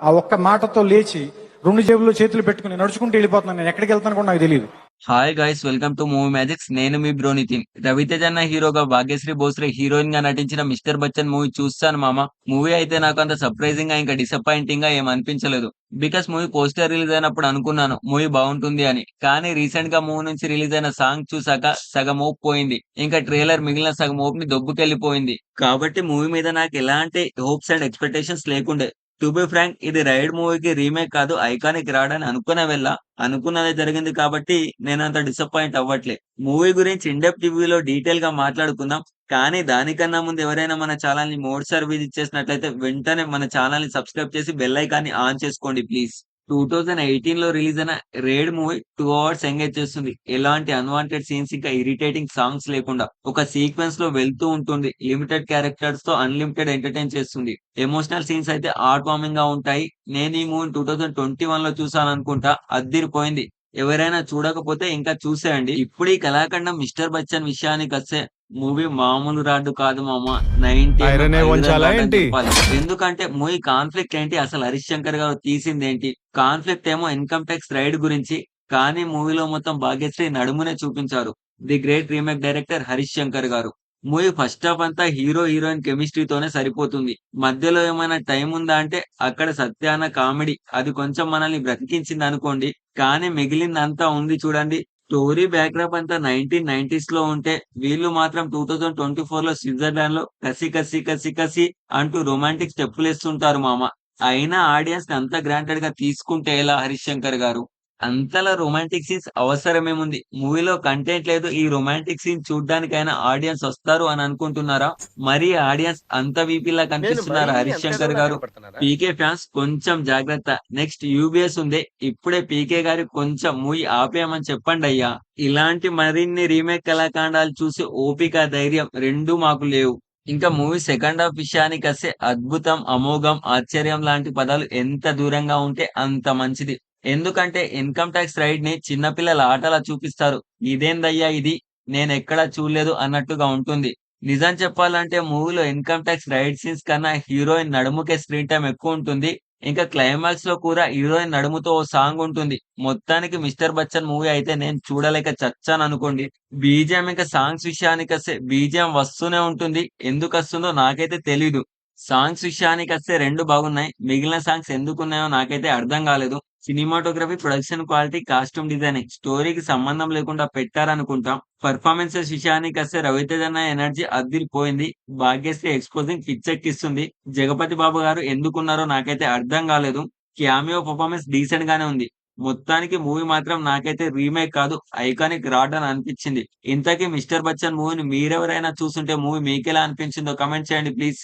ఆ ఒక్క మాటతో లేచి 2 జేబుల్లో చేతులు పెట్టుకుని నడుచుకుంటూ వెళ్ళిపోతున్నాను. నేను ఎక్కడికి వెళ్తానో కూడా నాకు తెలీదు. Hi guys, welcome to movie magics. నేను మీ బ్రో నితిన్. రవితేజ అన్న హీరోగా, భాగ్యశ్రీ భోస్లే హీరోయిన్ గా నటించిన మిస్టర్ బచ్చన్ మూవీ చూస్తాను మామ. మూవీ అయితే నాకు అంత సర్ప్రైజింగ్ గా ఇంకా డిసప్పాయింటింగ్ గా ఏం అనిపించలేదు. బికాస్ మూవీ పోస్టర్ రిలీజ్ అయినప్పుడు అనుకున్నాను మూవీ బాగుంటుంది అని. కానీ రీసెంట్ గా మూవీ నుంచి రిలీజ్ అయిన సాంగ్ చూసాక సగం హోప్ పోయింది. ఇంకా ట్రైలర్ మిగిలిన సగం హోప్ ని దొబ్బుకెళ్లిపోయింది. కాబట్టి మూవీ మీద నాకు ఎలాంటి హోప్స్ అండ్ ఎక్స్పెక్టేషన్స్ లేకుండే. టు బి ఫ్రాంక్, ఇది రైడ్ మూవీకి రీమేక్ కాదు, ఐకానిక్ రాడని అనుకునే వెళ్ళా. అనుకున్నదే జరిగింది కాబట్టి నేనంత డిసప్పాయింట్ అవ్వట్లే. మూవీ గురించి ఇండెప్త్ రివ్యూలో డీటెయిల్ గా మాట్లాడుకుందాం. కానీ దానికన్నా ముందు ఎవరైనా మన ఛానల్ ని మొదటిసారి విజిట్ చేసినట్లయితే వెంటనే మన ఛానల్ ని సబ్స్క్రైబ్ చేసి బెల్ ఐకాన్ ని ఆన్ చేసుకోండి ప్లీజ్. 2018 లో రిలీజ్ అయిన రేడ్ మూవీ 2 అవర్స్ ఎంగేజ్ చేస్తుంది. ఎలాంటి అన్వాంటెడ్ సీన్స్ ఇంకా ఇరిటేటింగ్ సాంగ్స్ లేకుండా ఒక సీక్వెన్స్ లో వెళ్తూ ఉంటుంది. లిమిటెడ్ క్యారెక్టర్స్ తో అన్లిమిటెడ్ ఎంటర్టైన్ చేస్తుంది. ఎమోషనల్ సీన్స్ అయితే హార్ట్ వార్మింగ్ గా ఉంటాయి. నేను ఈ మూవీ 2021 లో చూసాను అనుకుంటా. అద్దిరిపోయింది. ఎవరైనా చూడకపోతే ఇంకా చూసేయండి. ఇప్పుడు ఈ కళాఖండం మిస్టర్ బచ్చన్ విషయానికి వస్తే మూవీ మామూలు రాడ్డు కాదు మామ. 90 ఐరనే ఐరన్ వంచాలా రాడ్ అని ఏంటి? చెప్పాలి. ఎందుకంటే మూవీ కాన్ఫ్లిక్ట్ ఏంటి, అసలు హరీష్ శంకర్ గారు తీసింది ఏంటి? కాన్ఫ్లిక్ట్ ఏమో ఇన్కమ్ ట్యాక్స్ రైడ్ గురించి. కానీ మూవీలో మొత్తం భాగ్యశ్రీ నడుమునే చూపించారు. The great remake director Harish Shankar గారు. మూవీ ఫస్ట్ హాఫ్ అంతా హీరో హీరోయిన్ కెమిస్ట్రీతోనే సరిపోతుంది. మధ్యలో ఏమైనా టైం ఉందా అంటే అక్కడ సత్యాన కామెడీ అది కొంచెం మనల్ని బ్రతికించింది అనుకోండి. కానీ మిగిలిందంతా ఉంది చూడండి. స్టోరీ బ్యాక్డ్రాప్ అంతా 1990s లో ఉంటే వీళ్ళు మాత్రం 2024 లో స్విట్జర్లాండ్ లో కసి కసి కసి కసి అంటూ రొమాంటిక్ స్టెప్పులేస్తుంటారు మామ. అయినా ఆడియన్స్ ని అంత గ్రాంటెడ్ గా తీసుకుంటే ఎలా హరీష్ శంకర్ గారు? అంతలా రొమాంటిక్ సీన్స్ అవసరమేముంది? మూవీలో కంటెంట్ లేదు. ఈ రొమాంటిక్ సీన్ చూడ్డానికైనా ఆడియన్స్ వస్తారు అని అనుకుంటున్నారా? మరి ఆడియన్స్ అంత వీపీలా నేను కనిపిస్తున్నారా మరీ హరీష్ అంత శంకర్ ఎదవలా గారు? కనపడుతున్నారా? పీకే ఫ్యాన్స్ కొంచెం జాగ్రత్త. నెక్స్ట్ యూబీఎస్ ఉంది. ఇప్పుడే పీకే గారి కొంచెం మూవీ ఆపేయమని చెప్పండి అయ్యా. ఇలాంటి మరిన్ని రీమేక్ కళాఖండాలు చూసి ఓపిక, ధైర్యం రెండూ మాకు లేవు. ఇంకా మూవీ సెకండ్ హాఫ్ విషయానికస్తే అద్భుతం, అమోఘం, ఆశ్చర్యం లాంటి పదాలు ఎంత దూరంగా ఉంటే అంత మంచిది. ఎందుకంటే ఇన్కమ్ ట్యాక్స్ రైడ్ ని చిన్నపిల్లల ఆటలా చూపిస్తారు. ఇదేందయ్యా ఇది, నేనెక్కడా చూడలేదు అన్నట్టుగా ఉంటుంది. నిజం చెప్పాలంటే మూవీలో ఇన్కమ్ ట్యాక్స్ రైడ్ సీన్స్ కన్నా హీరోయిన్ నడుముకే స్క్రీన్ టైం ఎక్కువ ఉంటుంది. ఇంకా క్లైమాక్స్ లో కూడా హీరోయిన్ నడుముతో ఓ సాంగ్ ఉంటుంది. మొత్తానికి మిస్టర్ బచ్చన్ మూవీ అయితే నేను చూడలేక చచ్చాను అనుకోండి. బీజిఎం ఇంకా సాంగ్స్ విషయానికొస్తే బీజిఎం వస్తూనే ఉంటుంది. ఎందుకు వస్తుందో నాకైతే తెలీదు. సాంగ్స్ విషయానికొస్తే రెండు బాగున్నాయి. మిగిలిన సాంగ్స్ ఎందుకున్నాయో నాకైతే అర్థం కాలేదు. Cinematography, production quality, costume designing స్టోరీకి సంబంధం లేకుండా పెట్టారనుకుంటాం. పర్ఫార్మెన్సెస్ విషయానికొస్తే రవితేజ అన్న ఎనర్జీ అద్దిరిపోయింది. భాగ్యశ్రీ ఎక్స్పోజింగ్ పిచ్చెక్కిస్తుంది. జగపతి బాబు గారు ఎందుకున్నారో నాకైతే అర్థం కాలేదు. క్యామియో పర్ఫార్మెన్స్ డీసెంట్ గానే ఉంది. మొత్తానికి మూవీ మాత్రం నాకైతే రీమేక్ కాదు, ఐకానిక్ రాడ్ అని అనిపించింది. ఇంతకీ మిస్టర్ బచ్చన్ మూవీని మీరెవరైనా చూసుంటే మూవీ మీకెలా అనిపించిందో కమెంట్ చేయండి ప్లీజ్.